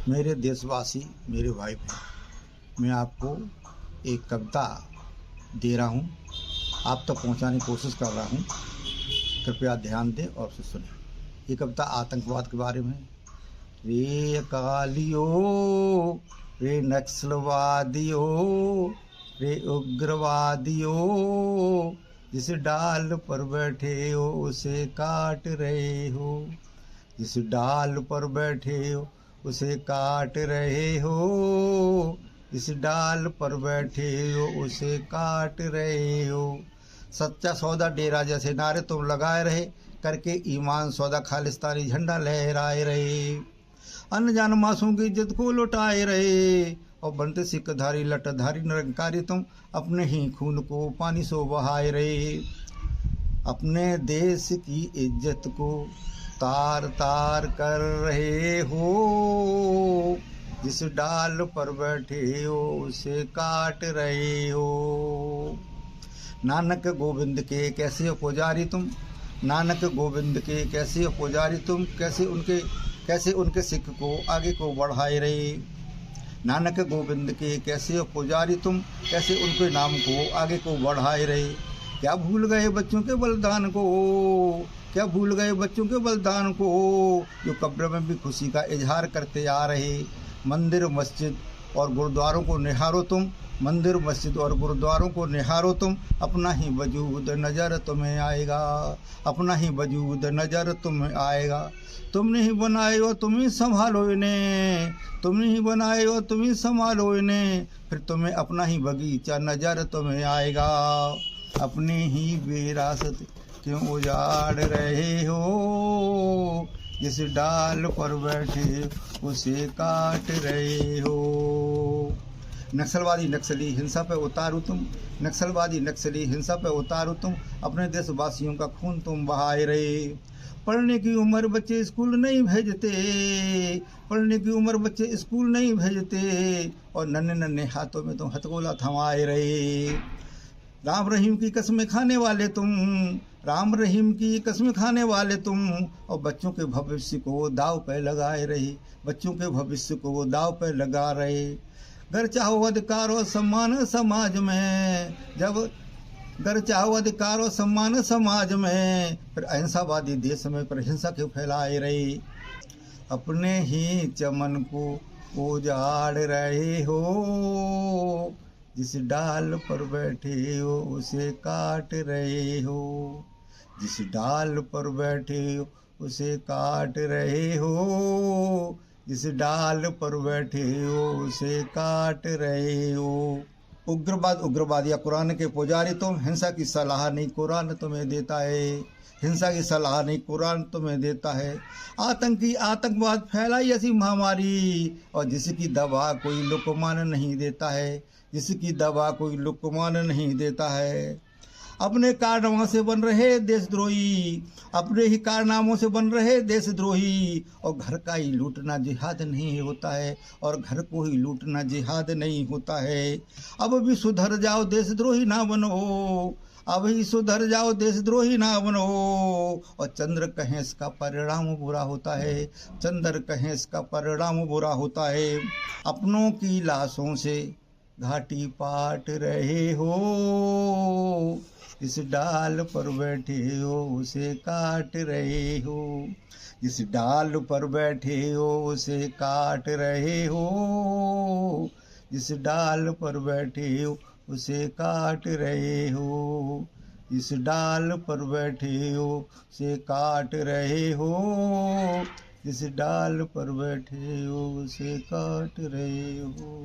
मेरे देशवासी, मेरे भाई बहन, मैं आपको एक कविता दे रहा हूँ, आप तक पहुँचाने की कोशिश कर रहा हूँ। कृपया ध्यान दें और उसे सुनें। ये कविता आतंकवाद के बारे में है। रे अकालियो, रे नक्सलवादियो, रे उग्रवादियो, जिस डाल पर बैठे हो उसे काट रहे हो, जिस डाल पर बैठे हो उसे काट रहे हो, जिस डाल पर बैठे हो उसे काट रहे हो। सच्चा सौदा डेरा जैसे नारे तुम लगाए रहे, करके ईमान सौदा खालिस्तानी झंडा लहराए रहे, अनजान मासूम की इज्जत को लुटाए रहे, और बनते सिक्कधारी लटधारी निरंकारी तुम अपने ही खून को पानी सो बहाए रहे। अपने देश की इज्जत को तार तार कर रहे हो, जिस डाल पर बैठे हो उसे काट रहे हो। नानक गोविंद के कैसे हो पुजारी तुम, नानक गोविंद के कैसे हो पुजारी तुम, कैसे उनके सिख को आगे को बढ़ाए रहे। नानक गोविंद के कैसे हो पुजारी तुम, कैसे उनके नाम को आगे को बढ़ाए रहे। क्या भूल गए बच्चों के बलिदान को, क्या भूल गए बच्चों के बलिदान को, जो कब्र में भी खुशी का इजहार करते आ रहे। मंदिर मस्जिद और गुरुद्वारों को निहारो तुम, मंदिर मस्जिद और गुरुद्वारों को निहारो तुम, अपना ही वजूद नज़र तुम्हें आएगा, अपना ही वजूद नज़र तुम्हें आएगा। तुमने ही बनाए हो तुम ही संभालो इन्हें, तुमने ही बनाए हो तुम ही संभालो इन्हें, फिर तुम्हें अपना ही बगीचा नज़र तुम्हें आएगा। अपने ही विरासत क्यों उजाड़ रहे हो, जिस डाल पर बैठे उसे काट रहे हो। नक्सलवादी नक्सली हिंसा पे उतारू तुम, नक्सलवादी नक्सली हिंसा पे उतारू तुम, अपने देशवासियों का खून तुम बहाए रहे। पढ़ने की उम्र बच्चे स्कूल नहीं भेजते, पढ़ने की उम्र बच्चे स्कूल नहीं भेजते, और नन्हे नन्हे हाथों में तुम हथगोला थमाए रहे। राम रहीम की कसमें खाने वाले तुम, राम रहीम की कसमें खाने वाले तुम, और बच्चों के भविष्य को दाव पे लगाए रहे, बच्चों के भविष्य को दाव पे लगा रहे। घर चाहो अधिकार और सम्मान समाज में, जब घर चाहो अधिकार और सम्मान समाज में, फिर अहिंसावादी देश में पर हिंसा क्यों फैलाए रहे। अपने ही चमन को उजाड़ रहे हो, जिस डाल पर बैठे हो उसे काट रहे हो, जिस डाल पर बैठे हो उसे काट रहे हो, जिस डाल पर बैठे हो उसे काट रहे हो। उग्रवाद या कुरान के पुजारी तुम, हिंसा की सलाह नहीं कुरान तुम्हें देता है, हिंसा की सलाह नहीं कुरान तुम्हें देता है। आतंकवाद फैलाई ऐसी महामारी, और जिसकी दवा कोई लुकमान नहीं देता है, जिसकी दवा कोई लुकमान नहीं देता है। अपने कारनामों से बन रहे देशद्रोही, अपने ही कारनामों से बन रहे देशद्रोही, और घर का ही लूटना जिहाद नहीं होता है, और घर को ही लूटना जिहाद नहीं होता है। अब भी सुधर जाओ देशद्रोही ना बनो, अब ही सुधर जाओ देशद्रोही ना बनो, और चंद्र कहें इसका परिणाम बुरा होता है, चंद्र कहें इसका परिणाम बुरा होता है। अपनों की लाशों से घाटी पाट रहे हो, जिस डाल पर बैठे हो उसे काट रहे हो, जिस डाल पर बैठे हो उसे काट रहे हो, जिस डाल पर बैठे हो उसे काट रहे हो, जिस डाल पर बैठे हो उसे काट रहे हो, जिस डाल पर बैठे हो उसे काट रहे हो।